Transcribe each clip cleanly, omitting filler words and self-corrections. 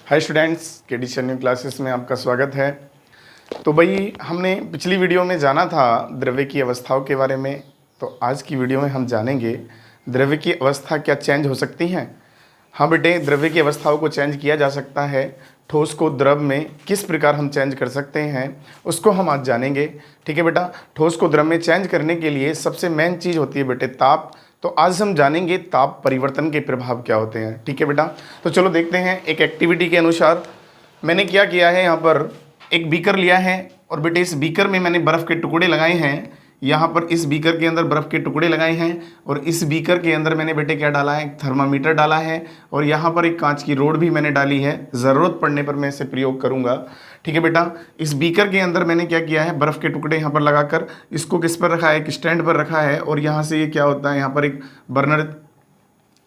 Hi students, के new classes में आपका स्वागत है। तो भाई हमने पिछली वीडियो में जाना था द्रव्य की अवस्थाओं के बारे में। तो आज की वीडियो में हम जानेंगे द्रव्य की अवस्था क्या चेंज हो सकती हैं। हाँ बेटे, द्रव्य की अवस्थाओं को चेंज किया जा सकता है। ठोस को द्रव में किस प्रकार हम चेंज कर सकते हैं उसको हम आज जानेंगे। ठीक है बेटा, ठोस को द्रव में चेंज करने के लिए सबसे मेन चीज़ होती है बेटे ताप। तो आज हम जानेंगे ताप परिवर्तन के प्रभाव क्या होते हैं। ठीक है बेटा, तो चलो देखते हैं। एक एक्टिविटी के अनुसार मैंने क्या किया है, यहाँ पर एक बीकर लिया है और बेटे इस बीकर में मैंने बर्फ़ के टुकड़े लगाए हैं। यहाँ पर इस बीकर के अंदर बर्फ़ के टुकड़े लगाए हैं और इस बीकर के अंदर मैंने बेटे क्या डाला है, एक थर्मामीटर डाला है और यहाँ पर एक कांच की रोड भी मैंने डाली है। ज़रूरत पड़ने पर मैं इसे प्रयोग करूँगा। ठीक है बेटा, इस बीकर के अंदर मैंने क्या किया है, बर्फ़ के टुकड़े यहाँ पर लगाकर इसको किस पर रखा है, एक स्टैंड पर रखा है और यहाँ से ये क्या होता है, यहाँ पर एक बर्नर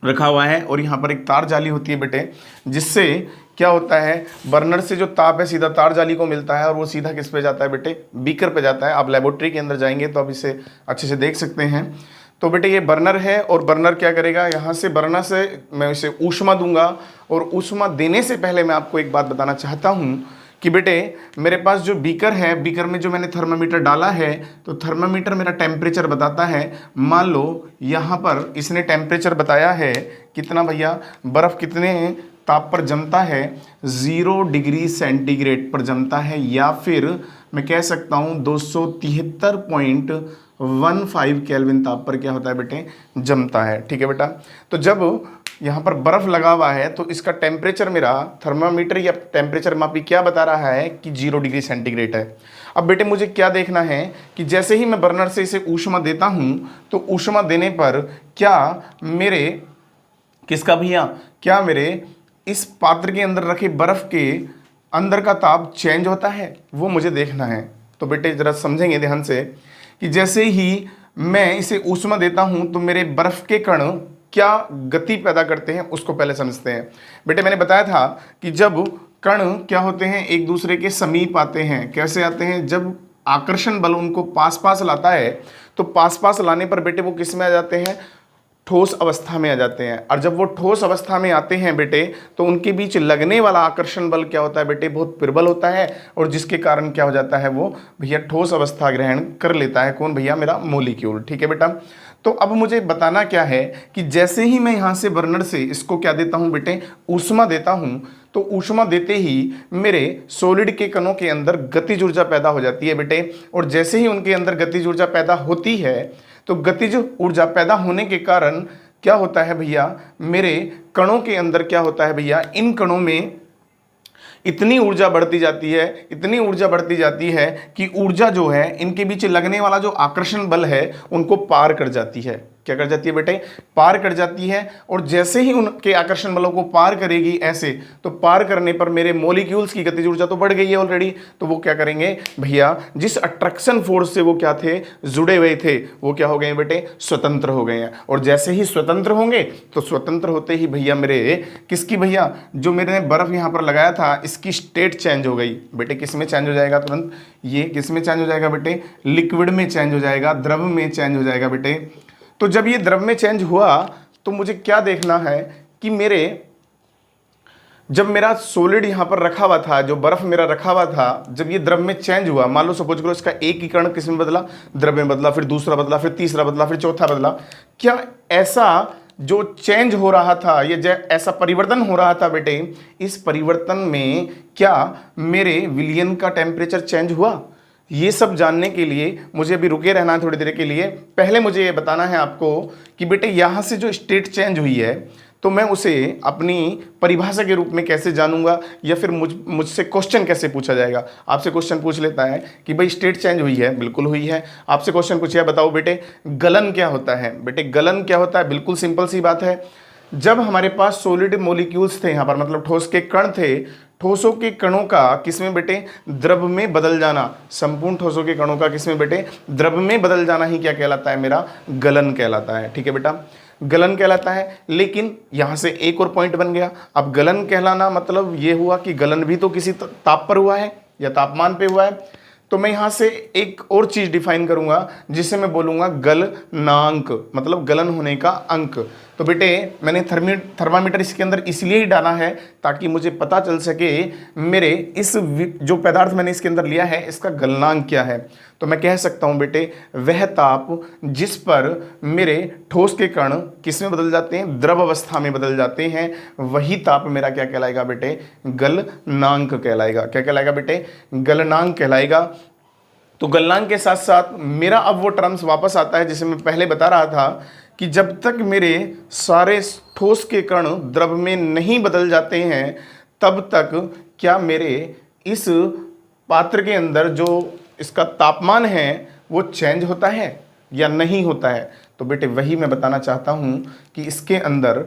रखा हुआ है और यहाँ पर एक तार जाली होती है बेटे, जिससे क्या होता है, बर्नर से जो ताप है सीधा तार जाली को मिलता है और वो सीधा किस पे जाता है बेटे, बीकर पे जाता है। आप लेबोरेटरी के अंदर जाएंगे तो आप इसे अच्छे से देख सकते हैं। तो बेटे ये बर्नर है और बर्नर क्या करेगा, यहाँ से बर्नर से मैं इसे ऊष्मा दूंगा और ऊष्मा देने से पहले मैं आपको एक बात बताना चाहता हूँ कि बेटे मेरे पास जो बीकर है, बीकर में जो मैंने थर्मामीटर डाला है, तो थर्मामीटर मेरा टेम्परेचर बताता है। मान लो यहाँ पर इसने टेम्परेचर बताया है कितना भैया, बर्फ़ कितने ताप पर जमता है, 0 डिग्री सेंटीग्रेड पर जमता है, या फिर मैं कह सकता हूँ 273.15 केल्विन ताप पर क्या होता है बेटे, जमता है। ठीक है बेटा, तो जब यहाँ पर बर्फ़ लगा हुआ है तो इसका टेम्परेचर मेरा थर्मामीटर या टेम्परेचर मापी क्या बता रहा है कि 0 डिग्री सेंटीग्रेड है। अब बेटे मुझे क्या देखना है कि जैसे ही मैं बर्नर से इसे ऊष्मा देता हूँ तो ऊष्मा देने पर क्या मेरे किसका भैया, क्या मेरे इस पात्र के अंदर रखे बर्फ़ के अंदर का ताप चेंज होता है, वो मुझे देखना है। तो बेटे ज़रा समझेंगे ध्यान से कि जैसे ही मैं इसे ऊष्मा देता हूँ तो मेरे बर्फ़ के कण क्या गति पैदा करते हैं उसको पहले समझते हैं। बेटे मैंने बताया था कि जब कण क्या होते हैं, एक दूसरे के समीप आते हैं। कैसे आते हैं, जब आकर्षण बल उनको पास पास लाता है तो पास पास लाने पर बेटे वो किस में आ जाते हैं, ठोस अवस्था में आ जाते हैं। और जब वो ठोस अवस्था में आते हैं बेटे तो उनके बीच लगने वाला आकर्षण बल क्या होता है बेटे, बहुत प्रबल होता है और जिसके कारण क्या हो जाता है, वो भैया ठोस अवस्था ग्रहण कर लेता है। कौन भैया, मेरा मॉलिक्यूल। ठीक है बेटा, तो अब मुझे बताना क्या है कि जैसे ही मैं यहाँ से बर्नर से इसको क्या देता हूँ बेटे, ऊष्मा देता हूँ, तो ऊष्मा देते ही मेरे सॉलिड के कणों के अंदर गतिज ऊर्जा पैदा हो जाती है बेटे। और जैसे ही उनके अंदर गतिज ऊर्जा पैदा होती है तो गतिज ऊर्जा पैदा होने के कारण क्या होता है भैया, मेरे कणों के अंदर क्या होता है भैया, इन कणों में इतनी ऊर्जा बढ़ती जाती है, इतनी ऊर्जा बढ़ती जाती है कि ऊर्जा जो है इनके बीच लगने वाला जो आकर्षण बल है उनको पार कर जाती है। क्या कर जाती है बेटे, पार कर जाती है। और जैसे ही उनके आकर्षण बलों को पार करेगी ऐसे, तो पार करने पर मेरे मॉलिक्यूल्स की गतिज ऊर्जा तो बढ़ गई है ऑलरेडी, तो वो क्या करेंगे भैया, जिस अट्रैक्शन फोर्स से वो क्या थे, जुड़े हुए थे, वो क्या हो गए बेटे, स्वतंत्र हो गए हैं। और जैसे ही स्वतंत्र होंगे तो स्वतंत्र होते ही भैया मेरे किसकी भैया, जो मेरे बर्फ यहाँ पर लगाया था इसकी स्टेट चेंज हो गई बेटे। किस में चेंज हो जाएगा तुरंत, ये किस में चेंज हो जाएगा बेटे, लिक्विड में चेंज हो जाएगा, द्रव में चेंज हो जाएगा बेटे। तो जब ये द्रव में चेंज हुआ तो मुझे क्या देखना है कि मेरे जब मेरा सॉलिड यहाँ पर रखा हुआ था, जो बर्फ मेरा रखा हुआ था, जब ये द्रव में चेंज हुआ, मान लो सपोज करो इसका एक ही कण किस में बदला, द्रव में बदला, फिर दूसरा बदला, फिर तीसरा बदला, फिर चौथा बदला, क्या ऐसा जो चेंज हो रहा था, ये ऐसा परिवर्तन हो रहा था बेटे, इस परिवर्तन में क्या मेरे विलयन का टेम्परेचर चेंज हुआ? ये सब जानने के लिए मुझे अभी रुके रहना है थोड़ी देर के लिए। पहले मुझे ये बताना है आपको कि बेटे यहाँ से जो स्टेट चेंज हुई है तो मैं उसे अपनी परिभाषा के रूप में कैसे जानूंगा, या फिर मुझसे क्वेश्चन कैसे पूछा जाएगा। आपसे क्वेश्चन पूछ लेता है कि भाई स्टेट चेंज हुई है, बिल्कुल हुई है। आपसे क्वेश्चन पूछिए, बताओ बेटे गलन क्या होता है। बेटे गलन क्या होता है, बिल्कुल सिंपल सी बात है। जब हमारे पास सॉलिड मॉलिक्यूल्स थे यहाँ पर, मतलब ठोस के कण थे, ठोसों के कणों का किसमें बेटे, द्रव में बदल जाना, संपूर्ण ठोसों के कणों का किसमें बेटे, द्रव में बदल जाना ही क्या कहलाता है, मेरा गलन कहलाता है। ठीक है बेटा, गलन कहलाता है। लेकिन यहाँ से एक और पॉइंट बन गया। अब गलन कहलाना मतलब ये हुआ कि गलन भी तो किसी ताप पर हुआ है या तापमान पे हुआ है। तो मैं यहाँ से एक और चीज़ डिफाइन करूँगा जिसे मैं बोलूँगा गलनांक, मतलब गलन होने का अंक। तो बेटे मैंने थर्मामीटर इसके अंदर इसलिए ही डाला है ताकि मुझे पता चल सके मेरे इस जो पदार्थ मैंने इसके अंदर लिया है इसका गलनांक क्या है। तो मैं कह सकता हूं बेटे वह ताप जिस पर मेरे ठोस के कण किस में बदल जाते हैं, द्रव अवस्था में बदल जाते हैं, वही ताप मेरा क्या कहलाएगा बेटे, गलनांक कहलाएगा। क्या कहलाएगा बेटे, गलनांक कहलाएगा। तो गलनांक के साथ साथ मेरा अब वो टर्म्स वापस आता है जिसे मैं पहले बता रहा था कि जब तक मेरे सारे ठोस के कण द्रव में नहीं बदल जाते हैं तब तक क्या मेरे इस पात्र के अंदर जो इसका तापमान है वो चेंज होता है या नहीं होता है। तो बेटे वही मैं बताना चाहता हूं कि इसके अंदर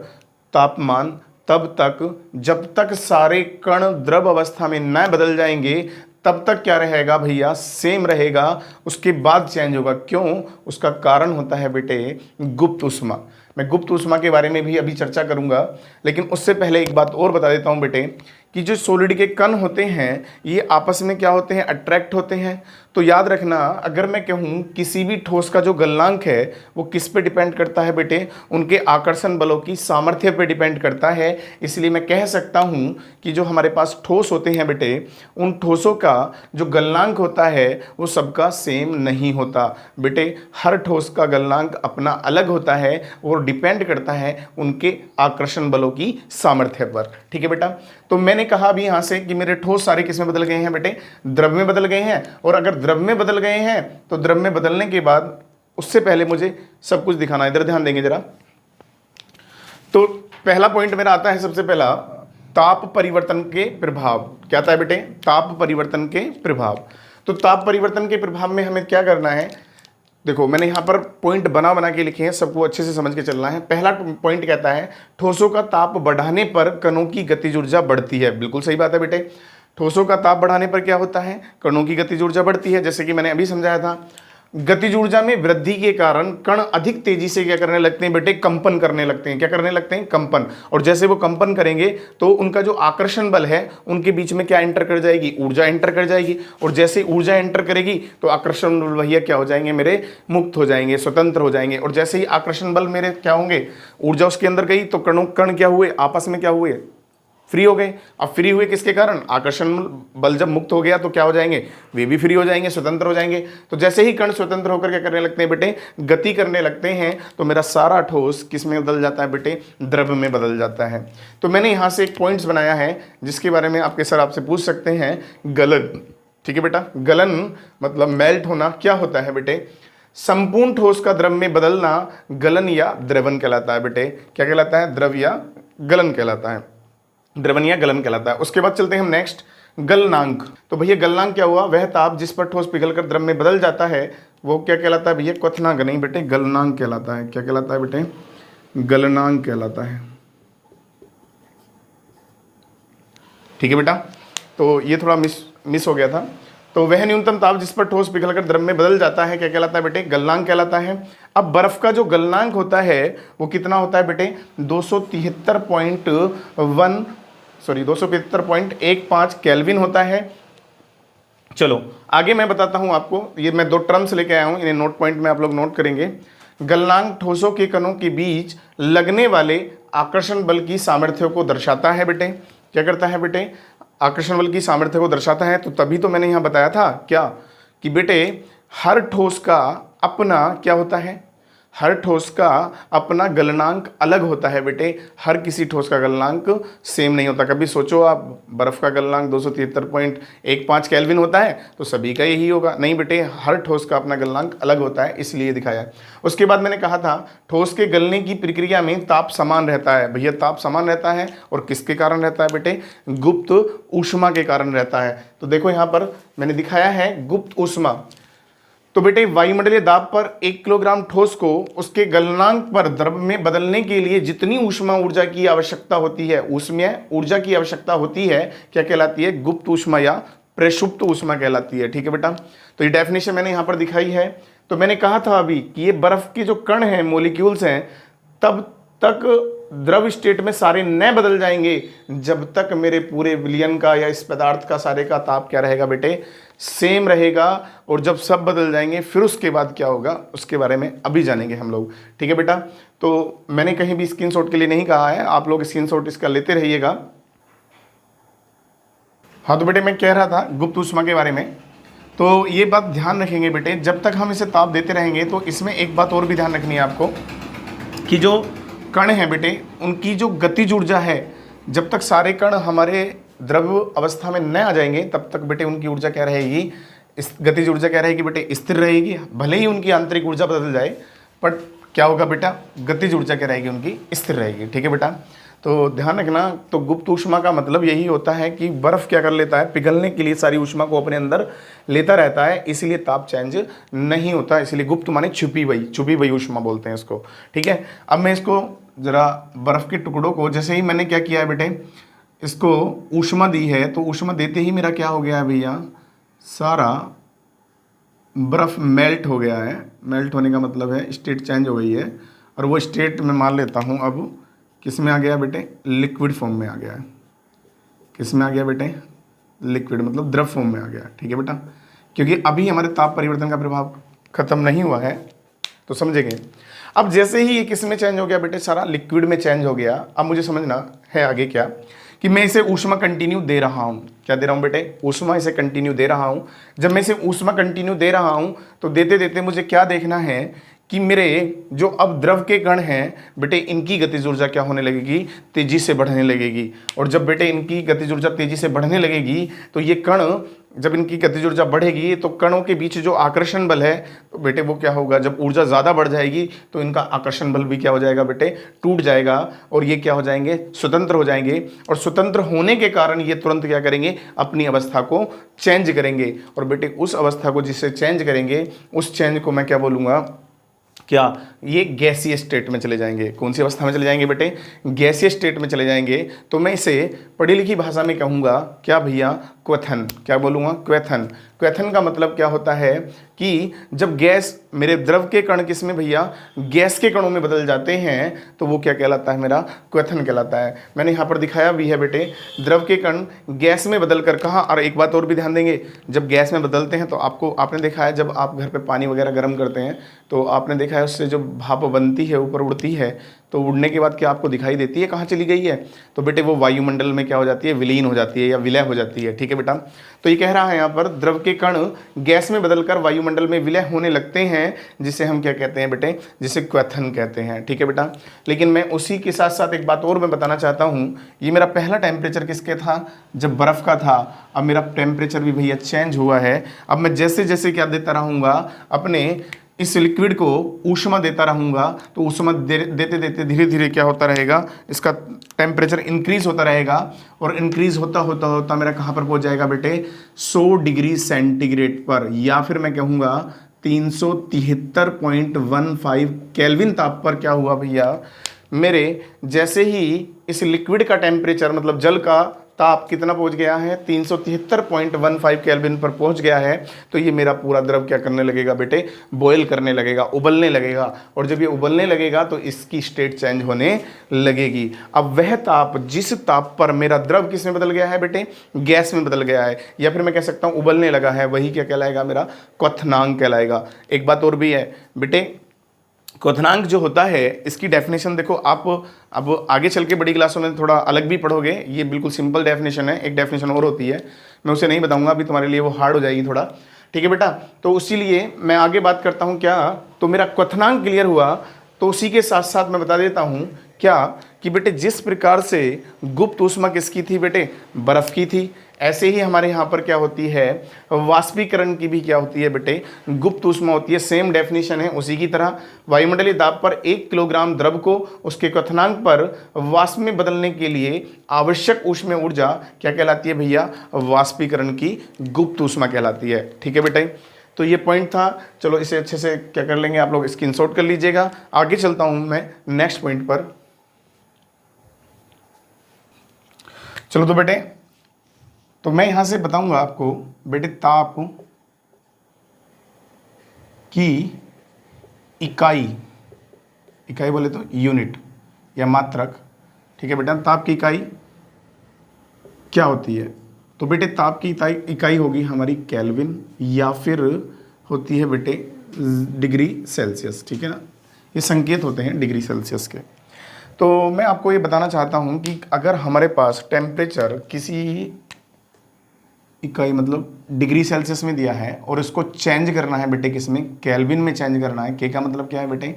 तापमान तब तक जब तक सारे कण द्रव अवस्था में न बदल जाएंगे तब तक क्या रहेगा भैया, सेम रहेगा, उसके बाद चेंज होगा। क्यों? उसका कारण होता है बेटे गुप्त ऊष्मा। मैं गुप्त ऊष्मा के बारे में भी अभी चर्चा करूंगा, लेकिन उससे पहले एक बात और बता देता हूं बेटे कि जो सॉलिड के कण होते हैं ये आपस में क्या होते हैं, अट्रैक्ट होते हैं। तो याद रखना, अगर मैं कहूँ किसी भी ठोस का जो गलनांक है वो किस पे डिपेंड करता है बेटे, उनके आकर्षण बलों की सामर्थ्य पे डिपेंड करता है। इसलिए मैं कह सकता हूँ कि जो हमारे पास ठोस होते हैं बेटे, उन ठोसों का जो गलनांक होता है वो सबका सेम नहीं होता। बेटे हर ठोस का गलनांक अपना अलग होता है और डिपेंड करता है उनके आकर्षण बलों की सामर्थ्य पर। ठीक है बेटा, तो मैंने कहा अभी यहां से कि मेरे ठोस सारे किस में बदल गए हैं बेटे, द्रव में बदल गए हैं। और अगर द्रव में बदल गए हैं तो द्रव में बदलने के बाद उससे पहले मुझे सब कुछ दिखाना है। इधर ध्यान देंगे जरा। तो पहला पॉइंट मेरा आता है सबसे पहला, ताप परिवर्तन के प्रभाव। क्या आता है बेटे, ताप परिवर्तन के प्रभाव। तो ताप परिवर्तन के प्रभाव में हमें क्या करना है, देखो मैंने यहाँ पर पॉइंट बना बना के लिखे हैं, सबको अच्छे से समझ के चलना है। पहला पॉइंट कहता है ठोसों का ताप बढ़ाने पर कणों की गतिज ऊर्जा बढ़ती है। बिल्कुल सही बात है बेटे, ठोसों का ताप बढ़ाने पर क्या होता है, कणों की गतिज ऊर्जा बढ़ती है। जैसे कि मैंने अभी समझाया था, गतिज ऊर्जा में वृद्धि के कारण कण अधिक तेजी से क्या करने लगते हैं बेटे, कंपन करने लगते हैं। क्या करने लगते हैं, कंपन। और जैसे वो कंपन करेंगे तो उनका जो आकर्षण बल है उनके बीच में क्या एंटर कर जाएगी, ऊर्जा एंटर कर जाएगी। और जैसे ऊर्जा एंटर करेगी तो आकर्षण बल भैया क्या हो जाएंगे मेरे, मुक्त हो जाएंगे, स्वतंत्र हो जाएंगे। और जैसे ही आकर्षण बल मेरे क्या होंगे, ऊर्जा उसके अंदर गई तो कण क्या हुए, आपस में क्या हुए, फ्री हो गए। अब फ्री हुए किसके कारण, आकर्षण बल जब मुक्त हो गया तो क्या हो जाएंगे, वे भी फ्री हो जाएंगे, स्वतंत्र हो जाएंगे। तो जैसे ही कण स्वतंत्र होकर क्या करने लगते हैं बेटे, गति करने लगते हैं, तो मेरा सारा ठोस किस में बदल जाता है बेटे, द्रव में बदल जाता है। तो मैंने यहाँ से एक पॉइंट्स बनाया है जिसके बारे में आपके सर आपसे पूछ सकते हैं, गलन। ठीक है बेटा, गलन मतलब मेल्ट होना। क्या होता है बेटे, संपूर्ण ठोस का द्रव में बदलना गलन या द्रवन कहलाता है बेटे। क्या कहलाता है, द्रव या गलन कहलाता है, द्रवन या गलन कहलाता है। उसके बाद चलते हैं हम नेक्स्ट, गलनांक। तो भैया गलनांक क्या हुआ, वह ताप जिस पर ठोस पिघलकर द्रव में बदल जाता है वो क्या कहलाता है भैया, क्वथनांक नहीं बेटे, गलनांक कहलाता है। क्या कहलाता है बेटे, गलनांक कहलाता है। ठीक है बेटा, तो ये थोड़ा मिस हो गया था। तो वह न्यूनतम ताप जिस पर ठोस पिघलकर द्रव में बदल जाता है क्या कहलाता है बेटे, गलनांक कहलाता है। अब बर्फ का जो गलनांक होता है वो कितना होता है बेटे, 273.15 केल्विन होता है। चलो आगे मैं बताता हूं आपको, ये मैं दो टर्म्स लेके आया हूं, इन्हें नोट पॉइंट में आप लोग नोट करेंगे। गलनांक ठोसों के कणों के बीच लगने वाले आकर्षण बल की सामर्थ्य को दर्शाता है बेटे। क्या करता है बेटे, आकर्षण बल की सामर्थ्य को दर्शाता है। तो तभी तो मैंने यहां बताया था क्या, कि बेटे हर ठोस का अपना क्या होता है, हर ठोस का अपना गलनांक अलग होता है बेटे। हर किसी ठोस का गलनांक सेम नहीं होता। कभी सोचो आप, बर्फ का गलनांक 273.15 केल्विन होता है तो सभी का यही होगा, नहीं बेटे, हर ठोस का अपना गलनांक अलग होता है, इसलिए दिखाया है। उसके बाद मैंने कहा था ठोस के गलने की प्रक्रिया में ताप समान रहता है। भैया ताप समान रहता है, और किसके कारण रहता है बेटे, गुप्त ऊष्मा के कारण रहता है। तो देखो यहाँ पर मैंने दिखाया है गुप्त ऊष्मा। तो बेटे वायुमंडलीय दाब पर 1 किलोग्राम ठोस को उसके गलनांक पर द्रव में बदलने के लिए जितनी ऊष्मा ऊर्जा की आवश्यकता होती है, ऊष्मीय ऊर्जा की आवश्यकता होती है, क्या कहलाती है, गुप्त ऊष्मा या प्रसुप्त ऊष्मा कहलाती है। ठीक है बेटा, तो ये डेफिनेशन मैंने यहाँ पर दिखाई है। तो मैंने कहा था अभी कि ये बर्फ के जो कण हैं, मोलिक्यूल्स हैं, तब तक द्रव स्टेट में सारे न बदल जाएंगे जब तक मेरे पूरे विलयन का या इस पदार्थ का सारे का ताप क्या रहेगा बेटे, सेम रहेगा। और जब सब बदल जाएंगे फिर उसके बाद क्या होगा उसके बारे में अभी जानेंगे हम लोग। ठीक है बेटा, तो मैंने कहीं भी स्क्रीनशॉट के लिए नहीं कहा है, आप लोग स्क्रीनशॉट इसका लेते रहिएगा। हाँ तो बेटे मैं कह रहा था गुप्त ऊष्मा के बारे में, तो ये बात ध्यान रखेंगे बेटे, जब तक हम इसे ताप देते रहेंगे तो इसमें एक बात और भी ध्यान रखनी है आपको कि जो कण हैं बेटे, उनकी जो गतिज ऊर्जा है, जब तक सारे कण हमारे द्रव अवस्था में न आ जाएंगे तब तक बेटे उनकी ऊर्जा क्या रहेगी, इस गतिज ऊर्जा क्या रहेगी बेटे, स्थिर रहेगी। भले ही उनकी आंतरिक ऊर्जा बदल जाए, बट क्या होगा बेटा, गतिज ऊर्जा क्या रहेगी उनकी, स्थिर रहेगी। ठीक है बेटा, तो ध्यान रखना। तो गुप्त ऊष्मा का मतलब यही होता है कि बर्फ क्या कर लेता है, पिघलने के लिए सारी ऊष्मा को अपने अंदर लेता रहता है, इसीलिए ताप चेंज नहीं होता। इसलिए गुप्त माने छुपी हुई ऊष्मा बोलते हैं इसको। ठीक है, अब मैं इसको जरा बर्फ के टुकड़ों को, जैसे ही मैंने क्या किया है बेटे, इसको ऊष्मा दी है, तो ऊष्मा देते ही मेरा क्या हो गया है भैया, सारा बर्फ मेल्ट हो गया है। मेल्ट होने का मतलब है स्टेट चेंज हो गई है, और वो स्टेट मैं मान लेता हूँ अब किस में आ गया बेटे, लिक्विड फॉर्म में आ गया है। किस में आ गया बेटे, लिक्विड मतलब द्रव फॉर्म में आ गया। ठीक है बेटा, क्योंकि अभी हमारे ताप परिवर्तन का प्रभाव खत्म नहीं हुआ है, तो समझेंगे। अब जैसे ही ये किस में चेंज हो गया बेटे, सारा लिक्विड में चेंज हो गया। अब मुझे समझना है आगे क्या, कि मैं इसे ऊष्मा कंटिन्यू दे रहा हूँ। क्या दे रहा हूँ बेटे, ऊष्मा इसे कंटिन्यू दे रहा हूँ। जब मैं इसे ऊष्मा कंटिन्यू दे रहा हूँ तो देते देते मुझे क्या देखना है कि मेरे जो अब द्रव के कण हैं बेटे, इनकी गतिज ऊर्जा क्या होने लगेगी, तेजी से बढ़ने लगेगी। और जब बेटे इनकी गतिज ऊर्जा तेजी से बढ़ने लगेगी तो ये कण, जब इनकी गतिज ऊर्जा बढ़ेगी तो कणों के बीच जो आकर्षण बल है, तो बेटे वो क्या होगा, जब ऊर्जा ज़्यादा बढ़ जाएगी तो इनका आकर्षण बल भी क्या हो जाएगा बेटे, टूट जाएगा, और ये क्या हो जाएंगे, स्वतंत्र हो जाएंगे। और स्वतंत्र होने के कारण ये तुरंत क्या करेंगे, अपनी अवस्था को चेंज करेंगे। और बेटे उस अवस्था को जिससे चेंज करेंगे, उस चेंज को मैं क्या बोलूँगा, क्या, ये गैसीय स्टेट में चले जाएंगे। कौन सी अवस्था में चले जाएंगे बेटे, गैसीय स्टेट में चले जाएंगे। तो मैं इसे पढ़ी लिखी भाषा में कहूँगा क्या भैया, क्वथन। क्या बोलूँगा, क्वथन। क्वथन का मतलब क्या होता है कि जब गैस, मेरे द्रव के कण किस में भैया, गैस के कणों में बदल जाते हैं, तो वो क्या कहलाता है, मेरा क्वथन कहलाता है। मैंने यहाँ पर दिखाया भी है बेटे, द्रव के कण गैस में बदल कर कहाँ। और एक बात और भी ध्यान देंगे, जब गैस में बदलते हैं तो आपने देखा है, जब आप घर पे पानी वगैरह गर्म करते हैं तो आपने देखा है उससे जो भाप बनती है, ऊपर उड़ती है, तो उड़ने के बाद क्या आपको दिखाई देती है, कहाँ चली गई है, तो बेटे वो वायुमंडल में क्या हो जाती है, विलीन हो जाती है या विलय हो जाती है। ठीक है बेटा, तो ये कह रहा है यहाँ पर, द्रव के कण गैस में बदलकर वायुमंडल में विलय होने लगते हैं, जिसे हम क्या कहते हैं बेटे, जिसे क्वथन कहते हैं। ठीक है बेटा, लेकिन मैं उसी के साथ साथ एक बात और मैं बताना चाहता हूँ। ये मेरा पहला टेम्परेचर किसके था, जब बर्फ़ का था। अब मेरा टेम्परेचर भी भैया चेंज हुआ है। अब मैं जैसे जैसे क्या देता रहूँगा, अपने इस लिक्विड को ऊष्मा देता रहूँगा, तो ऊष्मा देते देते धीरे धीरे क्या होता रहेगा, इसका टेम्परेचर इंक्रीज होता रहेगा। और इंक्रीज होता होता होता मेरा कहाँ पर पहुँच जाएगा बेटे, 100 डिग्री सेंटीग्रेड पर, या फिर मैं कहूँगा 373.15 केल्विन ताप पर क्या हुआ भैया, मेरे जैसे ही इस लिक्विड का टेम्परेचर मतलब जल का ताप कितना पहुंच गया है, 373.15 केल्विन पर पहुंच गया है, तो ये मेरा पूरा द्रव क्या करने लगेगा बेटे, बॉयल करने लगेगा, उबलने लगेगा। और जब ये उबलने लगेगा तो इसकी स्टेट चेंज होने लगेगी। अब वह ताप, जिस ताप पर मेरा द्रव किस में बदल गया है बेटे, गैस में बदल गया है, या फिर मैं कह सकता हूँ उबलने लगा है, वही क्या कहलाएगा, मेरा क्वथनांक कहलाएगा। एक बात और भी है बेटे, क्वथनांक जो होता है, इसकी डेफिनेशन देखो आप, अब आगे चल के बड़ी क्लासों में थोड़ा अलग भी पढ़ोगे। ये बिल्कुल सिंपल डेफिनेशन है, एक डेफिनेशन और होती है, मैं उसे नहीं बताऊंगा अभी, तुम्हारे लिए वो हार्ड हो जाएगी थोड़ा। ठीक है बेटा, तो इसीलिए मैं आगे बात करता हूँ क्या, तो मेरा क्वथनांक क्लियर हुआ। तो उसी के साथ साथ मैं बता देता हूँ क्या, कि बेटे जिस प्रकार से गुप्त ऊष्मा किसकी थी बेटे, बर्फ़ की थी, ऐसे ही हमारे यहाँ पर क्या होती है, वाष्पीकरण की भी क्या होती है बेटे, गुप्त ऊष्मा होती है। सेम डेफिनेशन है उसी की तरह। वायुमंडलीय दाब पर 1 किलोग्राम द्रव को उसके क्वथनांक पर वाष्प में बदलने के लिए आवश्यक ऊष्मीय ऊर्जा क्या कहलाती है भैया, वाष्पीकरण की गुप्त ऊष्मा कहलाती है। ठीक है बेटे, तो ये पॉइंट था। चलो इसे अच्छे से क्या कर लेंगे, आप लोग स्क्रीनशॉट कर लीजिएगा। आगे चलता हूँ मैं नेक्स्ट पॉइंट पर। चलो तो बेटे, तो मैं यहां से बताऊंगा आपको बेटे, ताप की इकाई बोले तो यूनिट या मात्रक। ठीक है बेटा, ताप की इकाई क्या होती है, तो बेटे ताप की इकाई होगी हमारी केल्विन, या फिर होती है बेटे डिग्री सेल्सियस। ठीक है ना, ये संकेत होते हैं डिग्री सेल्सियस के। तो मैं आपको ये बताना चाहता हूँ कि अगर हमारे पास टेम्परेचर किसी इकाई मतलब डिग्री सेल्सियस में दिया है और इसको चेंज करना है बेटे किसमें, केल्विन में चेंज करना है। के का मतलब क्या है बेटे,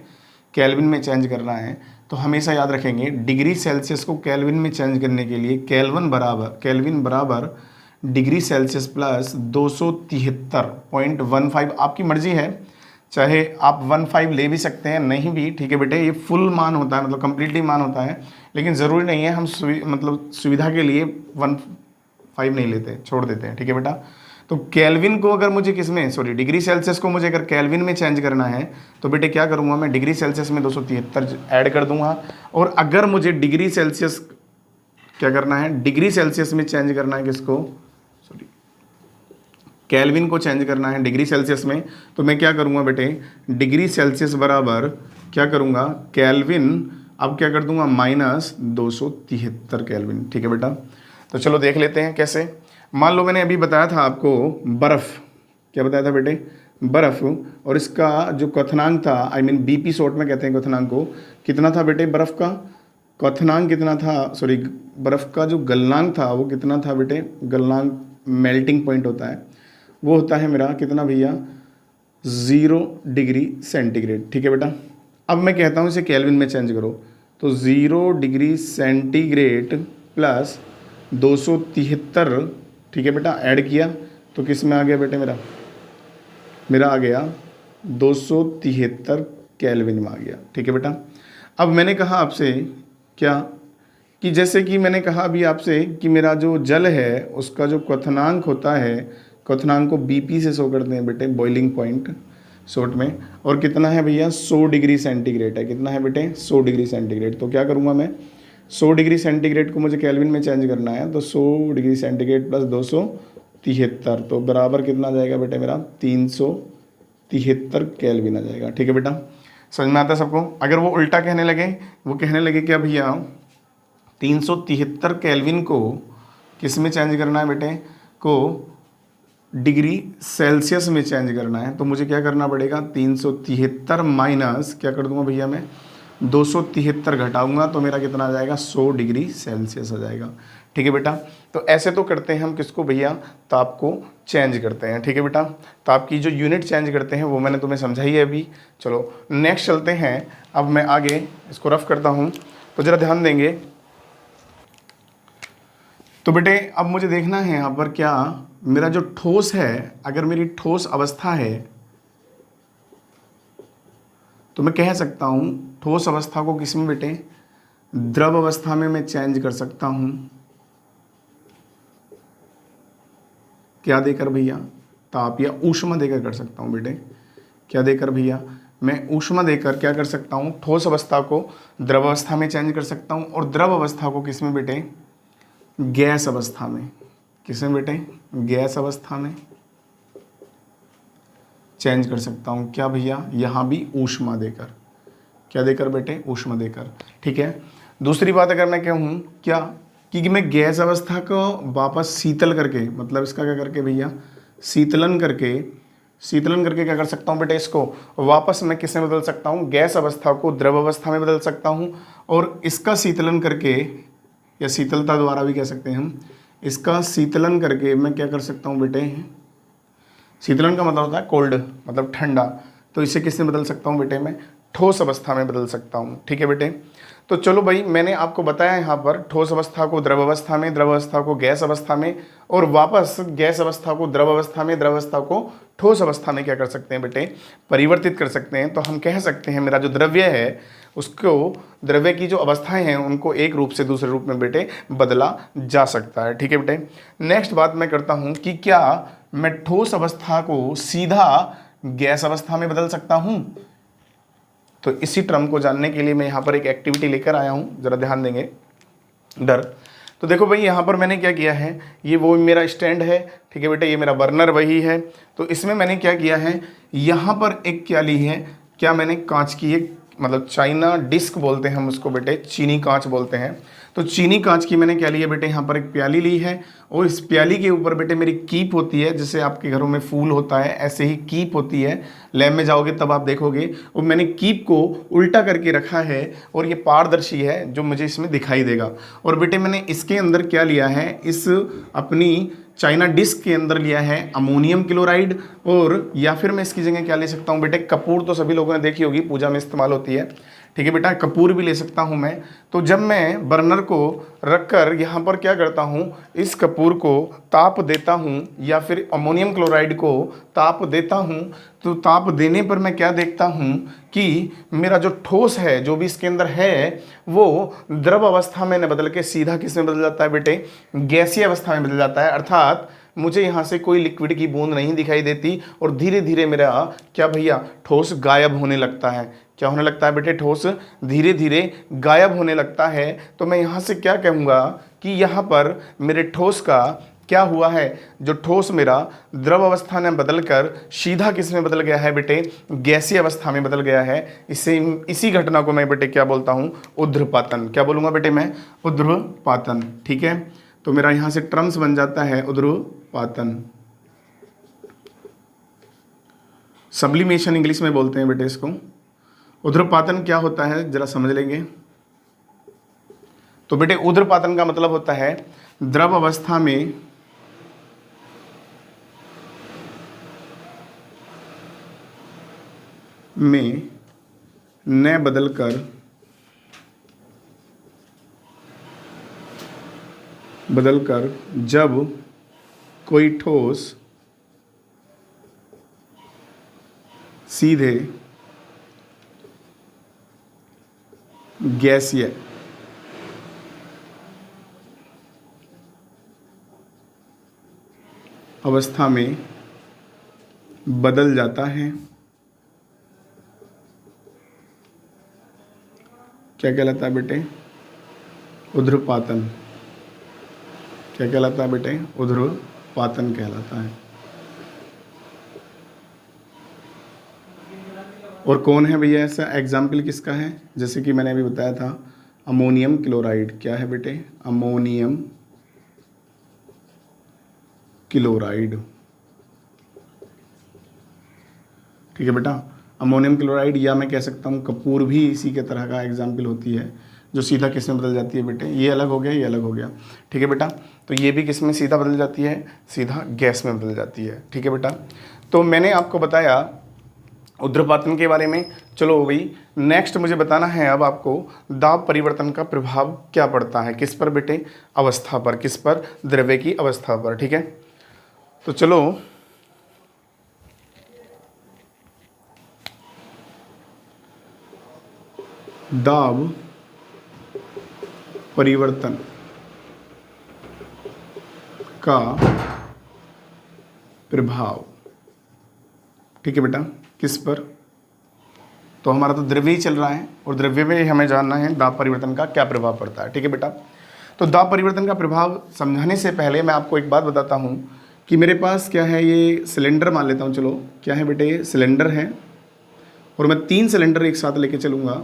केल्विन में चेंज करना है। तो हमेशा याद रखेंगे डिग्री सेल्सियस को केल्विन में चेंज करने के लिए केल्विन बराबर डिग्री सेल्सियस प्लस 273.15। आपकी मर्जी है, चाहे आप 15 ले भी सकते हैं, नहीं भी ठीक है बेटे। ये फुल मान होता है, मतलब कंप्लीटली मान होता है, लेकिन ज़रूरी नहीं है। हम मतलब सुविधा के लिए 15 नहीं लेते, छोड़ देते हैं, ठीक है बेटा। तो केल्विन को अगर मुझे डिग्री सेल्सियस को मुझे अगर केल्विन में चेंज करना है तो बेटे क्या करूँगा मैं, डिग्री सेल्सियस में 273 ऐड कर दूंगा। और अगर मुझे डिग्री सेल्सियस क्या करना है, डिग्री सेल्सियस में चेंज करना है किसको, केल्विन को चेंज करना है डिग्री सेल्सियस में, तो मैं क्या करूँगा बेटे, डिग्री सेल्सियस बराबर क्या करूँगा, केल्विन, अब क्या कर दूंगा -273 केल्विन, ठीक है बेटा। तो चलो देख लेते हैं कैसे। मान लो मैंने अभी बताया था आपको बर्फ़, क्या बताया था बेटे, बर्फ़, और इसका जो क्वथनांक था, आई मीन बीपी शॉर्ट में कहते हैं क्वथनांक को, कितना था बेटे, बर्फ़ का क्वथनांक कितना था, बर्फ़ का जो गलनांक था वो कितना था बेटे, गलनांक मेल्टिंग पॉइंट होता है, वो होता है मेरा कितना भैया, 0 डिग्री सेंटीग्रेड, ठीक है बेटा। अब मैं कहता हूँ इसे केल्विन में चेंज करो, तो 0 डिग्री सेंटीग्रेड प्लस 273, ठीक है बेटा, ऐड किया तो किस में आ गया बेटे, मेरा आ गया 273 केल्विन में आ गया, ठीक है बेटा। अब मैंने कहा आपसे क्या, कि जैसे कि मैंने कहा अभी आपसे कि मेरा जो जल है उसका जो क्वथनांक होता है, क्वथनांक को बीपी से शो करते हैं बेटे, बॉइलिंग पॉइंट शॉर्ट में, और कितना है भैया, 100 डिग्री सेंटीग्रेड है, कितना है बेटे, 100 डिग्री सेंटीग्रेड। तो क्या करूँगा मैं, 100 डिग्री सेंटीग्रेड को मुझे केल्विन में चेंज करना है, तो 100 डिग्री सेंटीग्रेड प्लस 273, तो बराबर कितना आ जाएगा बेटे मेरा, 373 केल्विन आ जाएगा, ठीक है बेटा। समझ में आता है सबको। अगर वो उल्टा कहने लगे, वो कहने लगे क्या भैया 373 केल्विन को किस में चेंज करना है बेटे, को डिग्री सेल्सियस में चेंज करना है, तो मुझे क्या करना पड़ेगा, 373 माइनस क्या कर दूंगा भैया मैं, 273 घटाऊंगा, तो मेरा कितना आ जाएगा, 100 डिग्री सेल्सियस आ जाएगा, ठीक है बेटा। तो ऐसे तो करते हैं हम किसको भैया, ताप को चेंज करते हैं, ठीक है बेटा। ताप की जो यूनिट चेंज करते हैं वो मैंने तुम्हें समझाई है अभी। चलो नेक्स्ट चलते हैं, अब मैं आगे इसको रफ करता हूँ, तो ज़रा ध्यान देंगे। तो बेटे अब मुझे देखना है यहाँ पर क्या, मेरा जो ठोस है, अगर मेरी ठोस अवस्था है तो मैं कह सकता हूँ ठोस अवस्था को किस में बेटे, द्रव अवस्था में मैं चेंज कर सकता हूँ, क्या देकर भैया, ताप या ऊष्मा देकर कर सकता हूँ बेटे, क्या देकर भैया, मैं ऊष्मा देकर क्या कर सकता हूँ, ठोस अवस्था को द्रव अवस्था में चेंज कर सकता हूँ, और द्रव अवस्था को किस में बेटे, गैस अवस्था में, किस में बेटे, गैस अवस्था में चेंज कर सकता हूँ, क्या भैया, यहाँ भी ऊष्मा देकर, क्या देकर बेटे, ऊष्मा देकर, ठीक है। दूसरी बात अगर मैं कहूँ क्या, कि मैं गैस अवस्था को वापस शीतल करके, मतलब इसका क्या करके भैया, शीतलन करके क्या कर सकता हूँ बेटे, इसको वापस मैं किस में बदल सकता हूँ, गैस अवस्था को द्रव अवस्था में बदल सकता हूँ, और इसका शीतलन करके, या शीतलता द्वारा भी कह सकते हैं हम, इसका शीतलन करके मैं क्या कर सकता हूँ बेटे, शीतलन का मतलब होता है कोल्ड, मतलब ठंडा, तो इसे किससे बदल सकता हूँ बेटे, मैं ठोस अवस्था में बदल सकता हूँ, ठीक है बेटे। तो चलो भाई, मैंने आपको बताया यहाँ पर ठोस अवस्था को द्रव अवस्था में, द्रव अवस्था को गैस अवस्था में, और वापस गैस अवस्था को द्रव अवस्था में, द्रव अवस्था को ठोस अवस्था में क्या कर सकते हैं बेटे, परिवर्तित कर सकते हैं। तो हम कह सकते हैं मेरा जो द्रव्य है उसको, द्रव्य की जो अवस्थाएं हैं उनको एक रूप से दूसरे रूप में बेटे बदला जा सकता है, ठीक है बेटे। नेक्स्ट बात मैं करता हूँ कि क्या मैं ठोस अवस्था को सीधा गैस अवस्था में बदल सकता हूँ। तो इसी टर्म को जानने के लिए मैं यहाँ पर एक एक्टिविटी लेकर आया हूँ, ज़रा ध्यान देंगे। डर, तो देखो भाई यहाँ पर मैंने क्या किया है, ये वो मेरा स्टैंड है, ठीक है बेटे, ये मेरा बर्नर वही है। तो इसमें मैंने क्या किया है, यहाँ पर एक क्या ली है, क्या मैंने कांच की एक मतलब चाइना डिस्क बोलते हैं हम उसको बेटे, चीनी कांच बोलते हैं। तो चीनी कांच की मैंने क्या ली है बेटे, यहाँ पर एक प्याली ली है और इस प्याली के ऊपर बेटे मेरी कीप होती है, जैसे आपके घरों में फूल होता है ऐसे ही कीप होती है। लैब में जाओगे तब आप देखोगे, और मैंने कीप को उल्टा करके रखा है और ये पारदर्शी है जो मुझे इसमें दिखाई देगा। और बेटे मैंने इसके अंदर क्या लिया है, इस अपनी चाइना डिस्क के अंदर लिया है अमोनियम क्लोराइड, और या फिर मैं इसकी जगह क्या ले सकता हूँ बेटे, कपूर तो सभी लोगों ने देखी होगी, पूजा में इस्तेमाल होती है, ठीक है बेटा, कपूर भी ले सकता हूँ मैं। तो जब मैं बर्नर को रखकर यहाँ पर क्या करता हूँ, इस कपूर को ताप देता हूँ या फिर अमोनियम क्लोराइड को ताप देता हूँ, तो ताप देने पर मैं क्या देखता हूँ कि मेरा जो ठोस है, जो भी इसके अंदर है, वो द्रव अवस्था में न बदल के सीधा किस में बदल जाता है बेटे, गैसीय अवस्था में बदल जाता है। अर्थात मुझे यहाँ से कोई लिक्विड की बूंद नहीं दिखाई देती और धीरे धीरे मेरा क्या भैया, ठोस गायब होने लगता है। क्या होने लगता है बेटे, ठोस धीरे धीरे गायब होने लगता है। तो मैं यहाँ से क्या कहूँगा कि यहाँ पर मेरे ठोस का क्या हुआ है, जो ठोस मेरा द्रव अवस्था में बदलकर सीधा किस में बदल गया है बेटे, गैसीय अवस्था में बदल गया है। इसी घटना को मैं बेटे क्या बोलता हूँ, ऊर्ध्वपातन। क्या बोलूँगा बेटे मैं, ऊर्ध्वपातन, ठीक है। तो मेरा यहाँ से टर्म्स बन जाता है ऊर्ध्वपातन, सब्लिमेशन इंग्लिश में बोलते हैं बेटे इसको। ऊर्ध्वपातन क्या होता है जरा समझ लेंगे। तो बेटे ऊर्ध्वपातन का मतलब होता है द्रव अवस्था में न बदलकर जब कोई ठोस सीधे गैसीय अवस्था में बदल जाता है, क्या कहलाता है बेटे, ऊर्ध्वपातन। क्या कहलाता है बेटे, ऊर्ध्वपातन कहलाता है। और कौन है भैया ऐसा, एग्जाम्पल किसका है, जैसे कि मैंने अभी बताया था अमोनियम क्लोराइड। क्या है बेटे, अमोनियम क्लोराइड, ठीक है बेटा, अमोनियम क्लोराइड, या मैं कह सकता हूँ कपूर भी इसी के तरह का एग्जाम्पल होती है, जो सीधा किस में बदल जाती है बेटे, ये अलग हो गया, ये अलग हो गया, ठीक है बेटा। तो ये भी किस में सीधा बदल जाती है, सीधा गैस में बदल जाती है, ठीक है बेटा। तो मैंने आपको बताया ऊर्ध्वपातन के बारे में। चलो भाई नेक्स्ट मुझे बताना है अब आपको दाब परिवर्तन का प्रभाव क्या पड़ता है, किस पर बेटे, अवस्था पर, किस पर, द्रव्य की अवस्था पर, ठीक है। तो चलो दाब परिवर्तन का प्रभाव, ठीक है बेटा, किस पर, तो हमारा तो द्रव्य ही चल रहा है और द्रव्य में हमें जानना है दाब परिवर्तन का क्या प्रभाव पड़ता है, ठीक है बेटा। तो दाब परिवर्तन का प्रभाव समझाने से पहले मैं आपको एक बात बताता हूँ कि मेरे पास क्या है, ये सिलेंडर मान लेता हूँ, चलो क्या है बेटे, ये सिलेंडर है और मैं 3 सिलेंडर एक साथ लेके चलूँगा।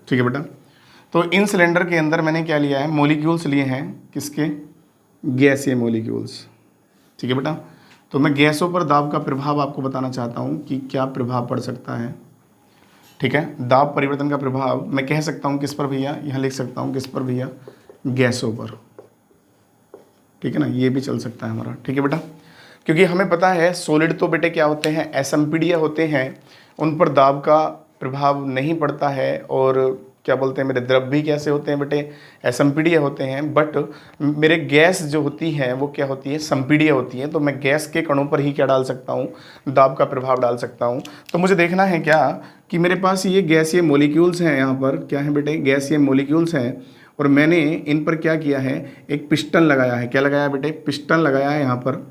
ठीक है बेटा। तो इन सिलेंडर के अंदर मैंने क्या लिया है, मॉलिक्यूल्स लिए हैं, किसके, गैसीय मॉलिक्यूल्स, ठीक है बेटा। तो मैं गैसों पर दाब का प्रभाव आपको बताना चाहता हूँ कि क्या प्रभाव पड़ सकता है, ठीक है। दाब परिवर्तन का प्रभाव मैं कह सकता हूँ किस पर भैया, यहाँ लिख सकता हूँ किस पर भैया, गैसों पर, ठीक है ना, ये भी चल सकता है हमारा, ठीक है बेटा। क्योंकि हमें पता है सॉलिड तो बेटे क्या होते हैं, एसएमपीडीए होते हैं, उन पर दाब का प्रभाव नहीं पड़ता है। और क्या बोलते हैं मेरे द्रव भी कैसे होते हैं बेटे, एसएमपीडीए होते हैं, बट मेरे गैस जो होती है वो क्या होती है, संपीडीय होती है। तो मैं गैस के कणों पर ही क्या डाल सकता हूँ, दाब का प्रभाव डाल सकता हूँ। तो मुझे देखना है क्या कि मेरे पास ये गैसीय मॉलिक्यूल्स हैं, यहाँ पर क्या है बेटे, गैसीय मॉलिक्यूल्स हैं, और मैंने इन पर क्या किया है, एक पिस्टन लगाया है। क्या लगाया है बेटे, पिस्टन लगाया है यहाँ पर,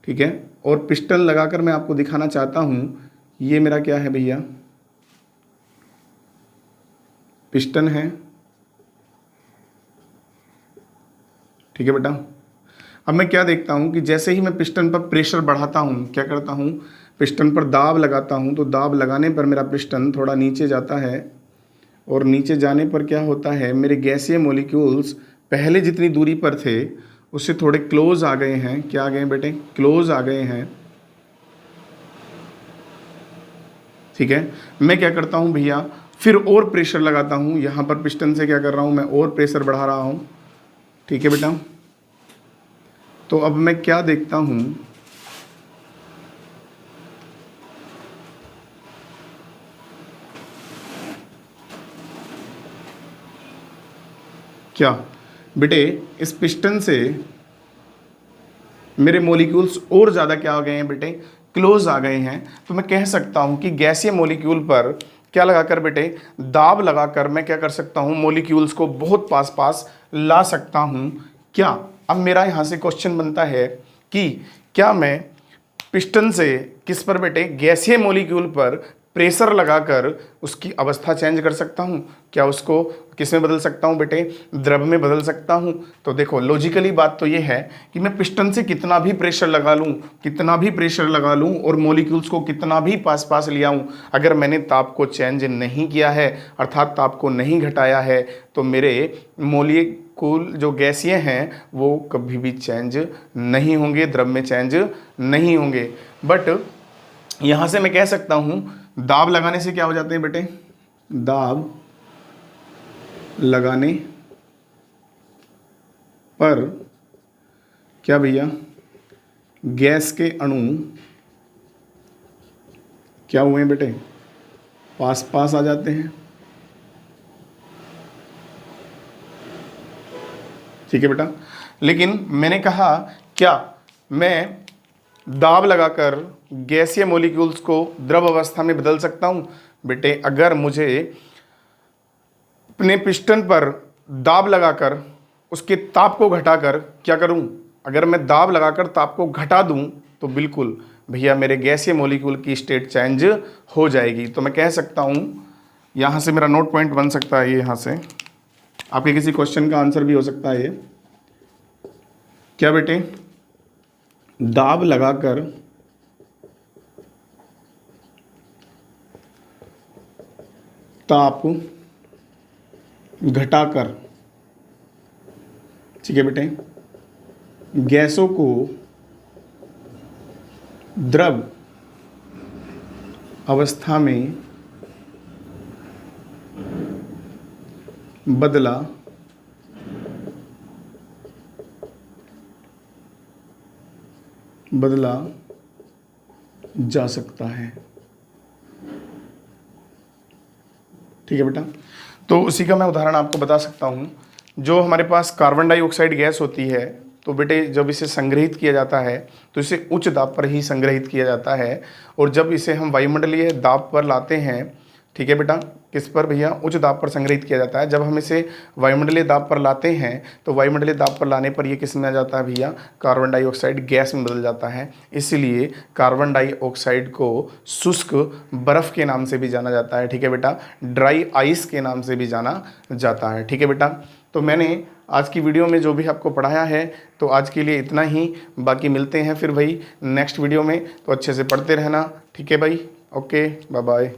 ठीक है। और पिस्टन लगाकर मैं आपको दिखाना चाहता हूँ, ये मेरा क्या है भैया, पिस्टन है, ठीक है बेटा। अब मैं क्या देखता हूँ कि जैसे ही मैं पिस्टन पर प्रेशर बढ़ाता हूँ, क्या करता हूँ, पिस्टन पर दाब लगाता हूँ, तो दाब लगाने पर मेरा पिस्टन थोड़ा नीचे जाता है और नीचे जाने पर क्या होता है, मेरे गैसीय मॉलिक्यूल्स पहले जितनी दूरी पर थे उससे थोड़े क्लोज आ गए हैं। क्या आ गए बेटे, क्लोज आ गए हैं। ठीक है, मैं क्या करता हूँ भैया, फिर और प्रेशर लगाता हूँ। यहाँ पर पिस्टन से क्या कर रहा हूँ, मैं और प्रेशर बढ़ा रहा हूँ। ठीक है बेटा, तो अब मैं क्या देखता हूँ, क्या बेटे, इस पिस्टन से मेरे मॉलिक्यूल्स और ज़्यादा क्या आ गए हैं बेटे, क्लोज आ गए हैं। तो मैं कह सकता हूँ कि गैसीय मॉलिक्यूल पर क्या लगाकर बेटे, दाब लगाकर मैं क्या कर सकता हूँ, मॉलिक्यूल्स को बहुत पास पास ला सकता हूँ। क्या, अब मेरा यहाँ से क्वेश्चन बनता है कि क्या मैं पिस्टन से किस पर बेटे, गैसीय मॉलिक्यूल पर प्रेशर लगाकर उसकी अवस्था चेंज कर सकता हूँ? क्या उसको किस में बदल सकता हूँ बेटे, द्रव में बदल सकता हूँ? तो देखो लॉजिकली बात तो ये है कि मैं पिस्टन से कितना भी प्रेशर लगा लूँ, कितना भी प्रेशर लगा लूँ और मॉलिक्यूल्स को कितना भी पास पास ले आऊँ, अगर मैंने ताप को चेंज नहीं किया है, अर्थात ताप को नहीं घटाया है, तो मेरे मॉलिक्यूल जो गैसीय हैं वो कभी भी चेंज नहीं होंगे, द्रव में चेंज नहीं होंगे। बट यहाँ से मैं कह सकता हूँ दाब लगाने से क्या हो जाते हैं बेटे, दाब लगाने पर क्या भैया, गैस के अणु क्या हुए बेटे, पास पास आ जाते हैं। ठीक है बेटा, लेकिन मैंने कहा क्या मैं दाब लगाकर गैसीय मॉलिक्यूल्स को द्रव अवस्था में बदल सकता हूं? बेटे अगर मुझे अपने पिस्टन पर दाब लगाकर उसके ताप को घटाकर क्या करूं, अगर मैं दाब लगाकर ताप को घटा दूं तो बिल्कुल भैया मेरे गैसीय मॉलिक्यूल की स्टेट चेंज हो जाएगी। तो मैं कह सकता हूं, यहां से मेरा नोट पॉइंट बन सकता है, ये यहां से आपके किसी क्वेश्चन का आंसर भी हो सकता है ये। क्या बेटे, दाब लगाकर ताप घटाकर, ठीक है बेटे, गैसों को द्रव अवस्था में बदला जा सकता है। ठीक है बेटा, तो उसी का मैं उदाहरण आपको बता सकता हूँ। जो हमारे पास कार्बन डाइऑक्साइड गैस होती है, तो बेटे जब इसे संग्रहित किया जाता है तो इसे उच्च दाब पर ही संग्रहित किया जाता है, और जब इसे हम वायुमंडलीय दाब पर लाते हैं, ठीक है बेटा, किस पर भैया, उच्च दाब पर संग्रहित किया जाता है। जब हम इसे वायुमंडलीय दाब पर लाते हैं तो वायुमंडलीय दाब पर लाने पर ये किस में आ जाता है भैया, कार्बन डाइऑक्साइड गैस में बदल जाता है। इसलिए कार्बन डाइऑक्साइड को शुष्क बर्फ़ के नाम से भी जाना जाता है। ठीक है बेटा, ड्राई आइस के नाम से भी जाना जाता है। ठीक है बेटा, तो मैंने आज की वीडियो में जो भी आपको पढ़ाया है तो आज के लिए इतना ही। बाकी मिलते हैं फिर भाई नेक्स्ट वीडियो में, तो अच्छे से पढ़ते रहना। ठीक है भाई, ओके, बाय बाय।